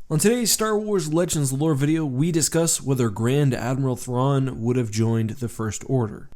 On today's Star Wars Legends lore video, we discuss whether Grand Admiral Thrawn would have joined the First Order.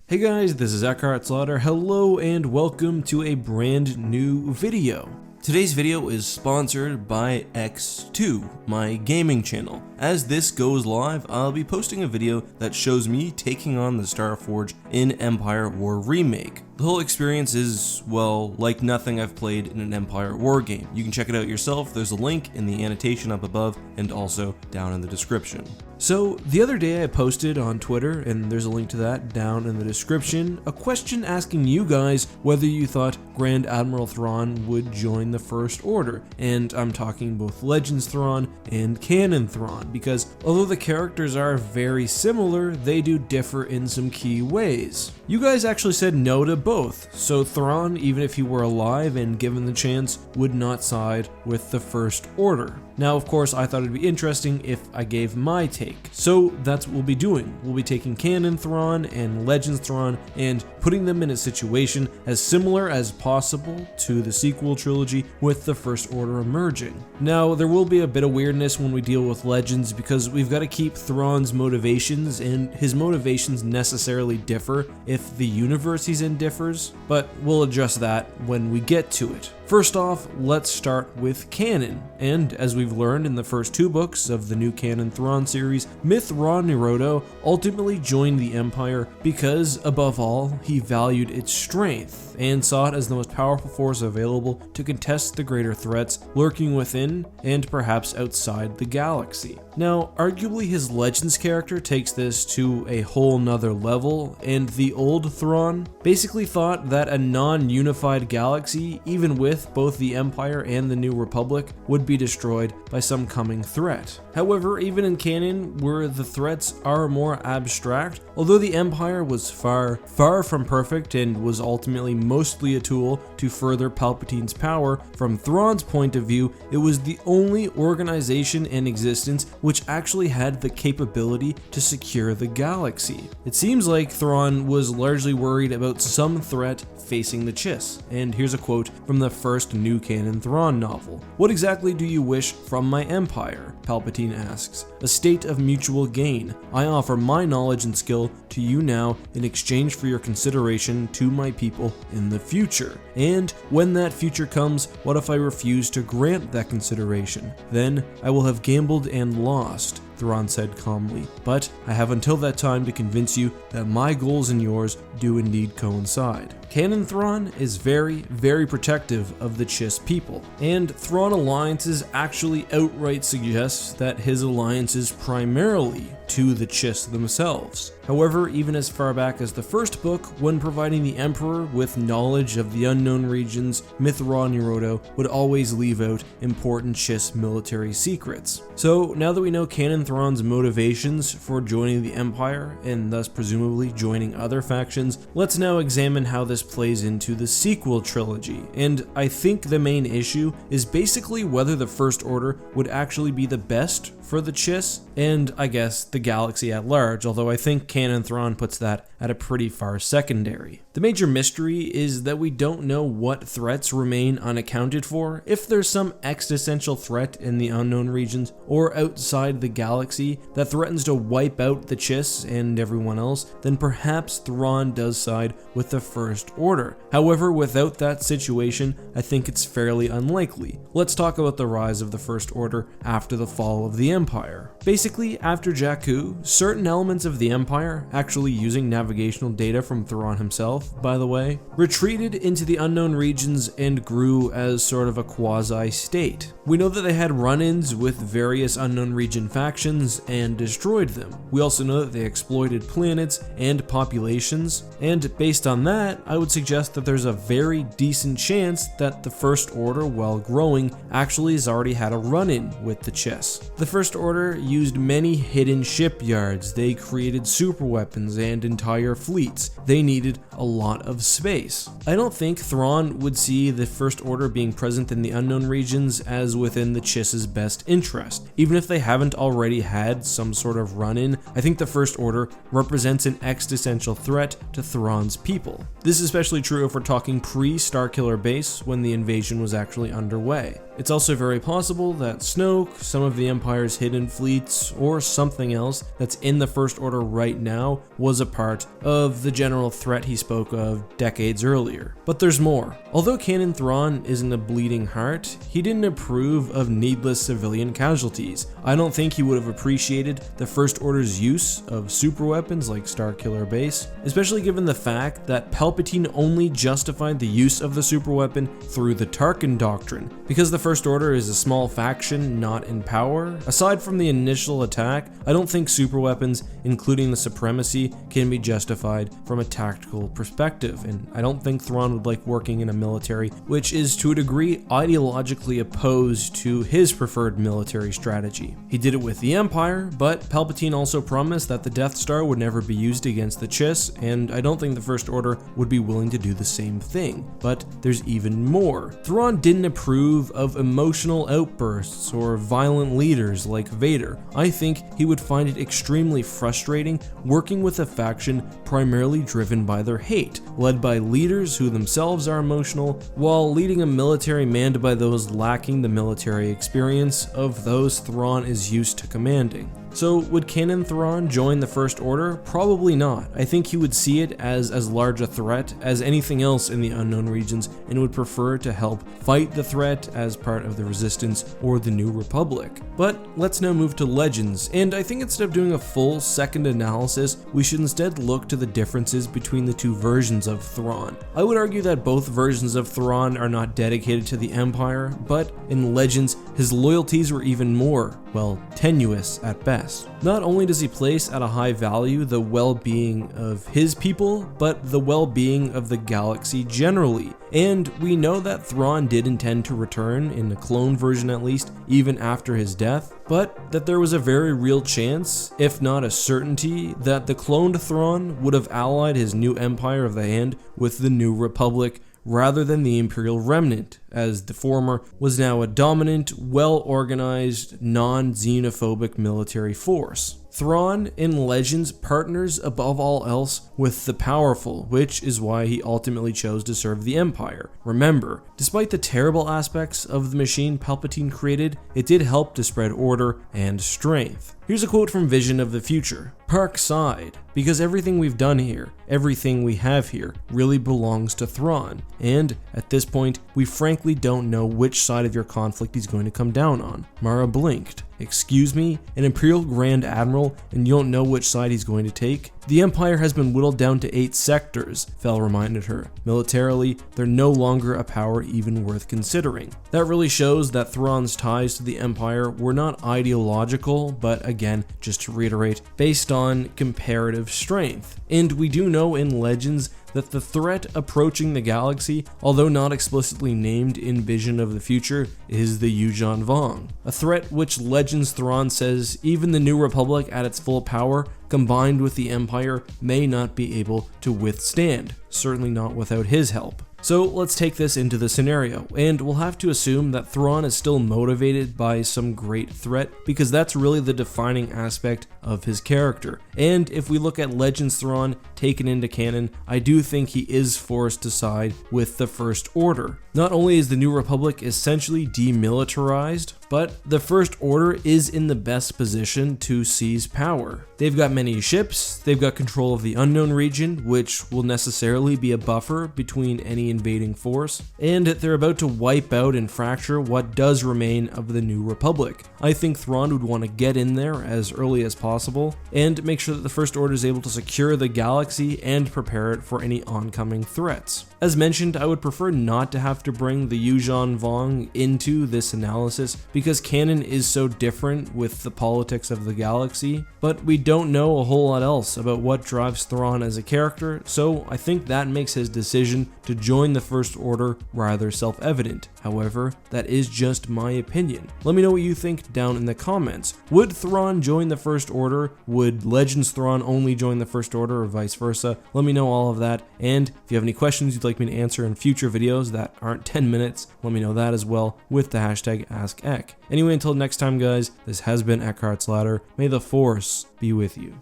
Hey guys, this is EckhartsLadder. Hello and welcome to a brand new video. Today's video is sponsored by X2, my gaming channel. As this goes live, I'll be posting a video that shows me taking on the Starforge in Empire War Remake. The whole experience is, well, like nothing I've played in an Empire War game. You can check it out yourself. There's a link in the annotation up above and also down in the description. So the other day I posted on Twitter, and there's a link to that down in the description, a question asking you guys whether you thought Grand Admiral Thrawn would join the First Order, and I'm talking both Legends Thrawn and Canon Thrawn, because although the characters are very similar, they do differ in some key ways. You guys actually said no to both, so Thrawn, even if he were alive and given the chance, would not side with the First Order. Now, of course, I thought it'd be interesting if I gave my take. So that's what we'll be doing. We'll be taking Canon Thrawn and Legends Thrawn and putting them in a situation as similar as possible to the sequel trilogy with the First Order emerging. Now, there will be a bit of weirdness when we deal with Legends because we've got to keep Thrawn's motivations, and his motivations necessarily differ if the universe he's in differs, but we'll address that when we get to it. First off, let's start with Canon, and as we've learned in the first two books of the new Canon Thrawn series, Thrawn Nirodo ultimately joined the Empire because, above all, he valued its strength and saw it as the most powerful force available to contest the greater threats lurking within and perhaps outside the galaxy. Now, arguably his Legends character takes this to a whole nother level, and the old Thrawn basically thought that a non-unified galaxy, even with both the Empire and the New Republic, would be destroyed by some coming threat. However, even in canon, where the threats are more abstract, although the Empire was far from perfect and was ultimately mostly a tool to further Palpatine's power, from Thrawn's point of view, it was the only organization in existence which actually had the capability to secure the galaxy. It seems like Thrawn was largely worried about some threat facing the Chiss, and here's a quote from the first new canon Thrawn novel. "What exactly do you wish from my empire?" Palpatine asks. "A state of mutual gain. I offer my knowledge and skill to you now in exchange for your consideration to my people in the future. And when that future comes, what if I refuse to grant that consideration? Then I will have gambled and lost," Thrawn said calmly. "But I have until that time to convince you that my goals and yours do indeed coincide." Canon Thrawn is very protective of the Chiss people, and Thrawn alliances actually outright suggests that his alliance is primarily to the Chiss themselves. However, even as far back as the first book, when providing the Emperor with knowledge of the unknown regions, Thrawn Nirodo would always leave out important Chiss military secrets. So now that we know Canon Thrawn's motivations for joining the Empire, and thus presumably joining other factions, let's now examine how this plays into the sequel trilogy. And I think the main issue is basically whether the First Order would actually be the best for the Chiss, and I guess the galaxy at large, although I think Canon Thrawn puts that at a pretty far secondary. The major mystery is that we don't know what threats remain unaccounted for. If there's some existential threat in the unknown regions or outside the galaxy that threatens to wipe out the Chiss and everyone else, then perhaps Thrawn does side with the First Order. However, without that situation, I think it's fairly unlikely. Let's talk about the rise of the First Order after the fall of the Empire. Basically, after Jakku, certain elements of the Empire, actually using navigational data from Thrawn himself, by the way, retreated into the unknown regions and grew as sort of a quasi-state. We know that they had run-ins with various unknown region factions and destroyed them. We also know that they exploited planets and populations, and based on that, I would suggest that there's a very decent chance that the First Order, while growing, actually has already had a run-in with the Chiss. The First First Order used many hidden shipyards, they created superweapons and entire fleets. They needed a lot of space. I don't think Thrawn would see the First Order being present in the unknown regions as within the Chiss's best interest. Even if they haven't already had some sort of run-in, I think the First Order represents an existential threat to Thrawn's people. This is especially true if we're talking pre-Starkiller Base when the invasion was actually underway. It's also very possible that Snoke, some of the Empire's hidden fleets, or something else that's in the First Order right now was a part of the general threat he spoke of decades earlier. But there's more. Although Canon Thrawn isn't a bleeding heart, he didn't approve of needless civilian casualties. I don't think he would have appreciated the First Order's use of superweapons like Starkiller Base, especially given the fact that Palpatine only justified the use of the superweapon through the Tarkin Doctrine. Because the First Order is a small faction not in power, aside from the initial attack, I don't think superweapons, including the Supremacy, can be justified from a tactical perspective, and I don't think Thrawn would like working in a military which is to a degree ideologically opposed to his preferred military strategy. He did it with the Empire, but Palpatine also promised that the Death Star would never be used against the Chiss, and I don't think the First Order would be willing to do the same thing. But there's even more. Thrawn didn't approve of emotional outbursts or violent leaders like Vader. I think he would find it extremely frustrating working with a faction primarily driven by their hate, led by leaders who themselves are emotional, while leading a military manned by those lacking the military experience of those Thrawn is used to commanding. So would Canon Thrawn join the First Order? Probably not. I think he would see it as large a threat as anything else in the unknown regions and would prefer to help fight the threat as part of the Resistance or the New Republic. But let's now move to Legends, and I think instead of doing a full second analysis, we should instead look to the differences between the two versions of Thrawn. I would argue that both versions of Thrawn are not dedicated to the Empire, but in Legends, his loyalties were even more, well, tenuous at best. Not only does he place at a high value the well-being of his people, but the well-being of the galaxy generally. And we know that Thrawn did intend to return, in the clone version at least, even after his death, but that there was a very real chance, if not a certainty, that the cloned Thrawn would have allied his new Empire of the Hand with the New Republic rather than the Imperial Remnant, as the former was now a dominant, well-organized, non-xenophobic military force. Thrawn in Legends partners above all else with the powerful, which is why he ultimately chose to serve the Empire. Remember, despite the terrible aspects of the machine Palpatine created, it did help to spread order and strength. Here's a quote from Vision of the Future. Park sighed, because everything we've done here, everything we have here, really belongs to Thrawn, and at this point, we frankly don't know which side of your conflict he's going to come down on. Mara blinked. Excuse me, an Imperial Grand Admiral, and you don't know which side he's going to take? The Empire has been whittled down to 8 sectors, Fel reminded her. Militarily, they're no longer a power even worth considering. That really shows that Thrawn's ties to the Empire were not ideological, but again, just to reiterate, based on comparative strength. And we do know in Legends that the threat approaching the galaxy, although not explicitly named in Vision of the Future, is the Yuuzhan Vong. A threat which Legends Thrawn says even the New Republic at its full power, combined with the Empire, may not be able to withstand, certainly not without his help. So let's take this into the scenario, and we'll have to assume that Thrawn is still motivated by some great threat, because that's really the defining aspect of his character. And if we look at Legends Thrawn taken into canon, I do think he is forced to side with the First Order. Not only is the New Republic essentially demilitarized, but the First Order is in the best position to seize power. They've got many ships, they've got control of the unknown region, which will necessarily be a buffer between any invading force, and they're about to wipe out and fracture what does remain of the New Republic. I think Thrawn would want to get in there as early as possible, and make sure that the First Order is able to secure the galaxy and prepare it for any oncoming threats. As mentioned, I would prefer not to have to bring the Yuuzhan Vong into this analysis because canon is so different with the politics of the galaxy, but we don't know a whole lot else about what drives Thrawn as a character, so I think that makes his decision to join the First Order rather self-evident. However, that is just my opinion. Let me know what you think down in the comments. Would Thrawn join the First Order? Would Legends Thrawn only join the First Order, or vice versa? Let me know all of that, and if you have any questions you'd like me to answer in future videos that aren't 10 minutes, let me know that as well with the hashtag AskEck. Anyway, until next time guys, this has been EckhartsLadder. May the Force be with you.